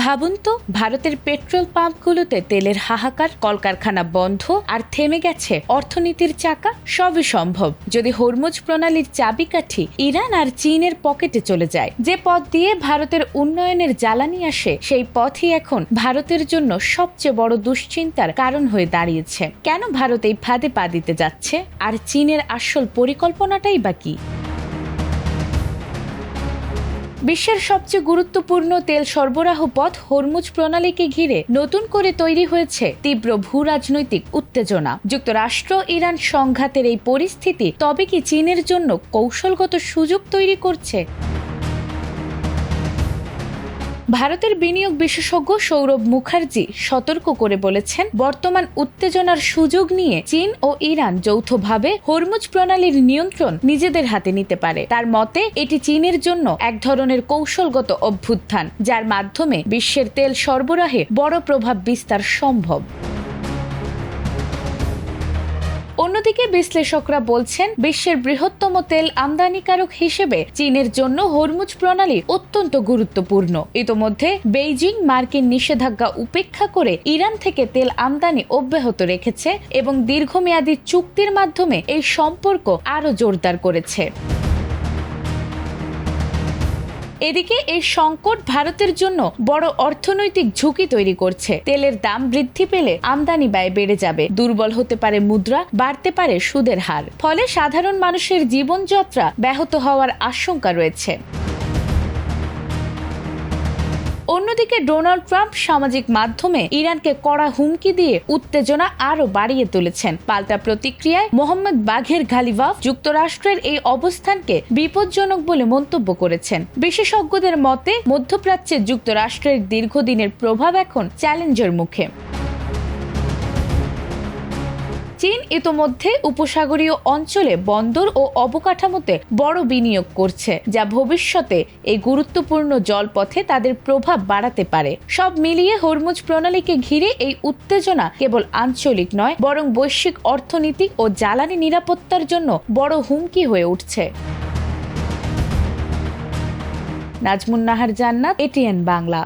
ভাবুন তো, ভারতের পেট্রোল পাম্পগুলোতে তেলের হাহাকার, কলকারখানা বন্ধ আর থেমে গেছে অর্থনীতির চাকা। সবই সম্ভব যদি হরমুজ প্রণালীর চাবিকাঠি ইরান আর চীনের পকেটে চলে যায়। যে পথ দিয়ে ভারতের উন্নয়নের জ্বালানি আসে, সেই পথই এখন ভারতের জন্য সবচেয়ে বড় দুশ্চিন্তার কারণ হয়ে দাঁড়িয়েছে। কেন ভারত এই ফাঁদে পা দিতে যাচ্ছে, আর চীনের আসল পরিকল্পনাটাই বা কি? বিশ্বের সবচেয়ে গুরুত্বপূর্ণ তেল সরবরাহ পথ হরমুজ প্রণালীকে ঘিরে নতুন করে তৈরি হয়েছে তীব্র ভূরাজনৈতিক উত্তেজনা। যুক্তরাষ্ট্র ইরান সংঘাতের এই পরিস্থিতি তবে কি চীনের জন্য কৌশলগত সুযোগ তৈরি করছে? ভারতের বিনিয়োগ বিশেষজ্ঞ সৌরভ মুখার্জি সতর্ক করে বলেছেন, বর্তমান উত্তেজনার সুযোগ নিয়ে চীন ও ইরান যৌথভাবে হরমুজ প্রণালীর নিয়ন্ত্রণ নিজেদের হাতে নিতে পারে। তার মতে, এটি চীনের জন্য এক ধরনের কৌশলগত অভ্যুত্থান, যার মাধ্যমে বিশ্বের তেল সরবরাহে বড় প্রভাব বিস্তার সম্ভব। অন্যদিকে বিশ্লেষকরা বলছেন, বিশ্বের বৃহত্তম তেল আমদানিকারক হিসেবে চীনের জন্য হরমুজ প্রণালী অত্যন্ত গুরুত্বপূর্ণ। ইতোমধ্যে বেইজিং মার্কিন নিষেধাজ্ঞা উপেক্ষা করে ইরান থেকে তেল আমদানি অব্যাহত রেখেছে এবং দীর্ঘমেয়াদী চুক্তির মাধ্যমে এই সম্পর্ক আরও জোরদার করেছে। এদিকে এই সংকট ভারতের জন্য বড় অর্থনৈতিক ঝুঁকি তৈরি করছে। তেলের দাম বৃদ্ধি পেলে আমদানি ব্যয় বেড়ে যাবে, দুর্বল হতে পারে মুদ্রা, বাড়তে পারে সুদের হার, ফলে সাধারণ মানুষের জীবনযাত্রা ব্যাহত হওয়ার আশঙ্কা রয়েছে। অন্যদিকে ডোনাল্ড ট্রাম্প সামাজিক মাধ্যমে ইরানকে কড়া হুমকি দিয়ে উত্তেজনা আরও বাড়িয়ে তুলেছেন। পাল্টা প্রতিক্রিয়ায় মোহাম্মদ বাঘের ঘালিবাফ যুক্তরাষ্ট্রের এই অবস্থানকে বিপজ্জনক বলে মন্তব্য করেছেন। বিশেষজ্ঞদের মতে, মধ্যপ্রাচ্যে যুক্তরাষ্ট্রের দীর্ঘদিনের প্রভাব এখন চ্যালেঞ্জের মুখে। চীন ইতোমধ্যে উপসাগরীয় অঞ্চলে বন্দর ও অবকাঠামোতে বড় বিনিয়োগ করছে, যা ভবিষ্যতে এই গুরুত্বপূর্ণ জলপথে তাদের প্রভাব বাড়াতে পারে। সব মিলিয়ে হরমুজ প্রণালীকে ঘিরে এই উত্তেজনা কেবল আঞ্চলিক নয়, বরং বৈশ্বিক অর্থনীতি ও জ্বালানি নিরাপত্তার জন্য বড় হুমকি হয়ে উঠছে। নাজমুন নাহার জান্নাত, এটিএন বাংলা।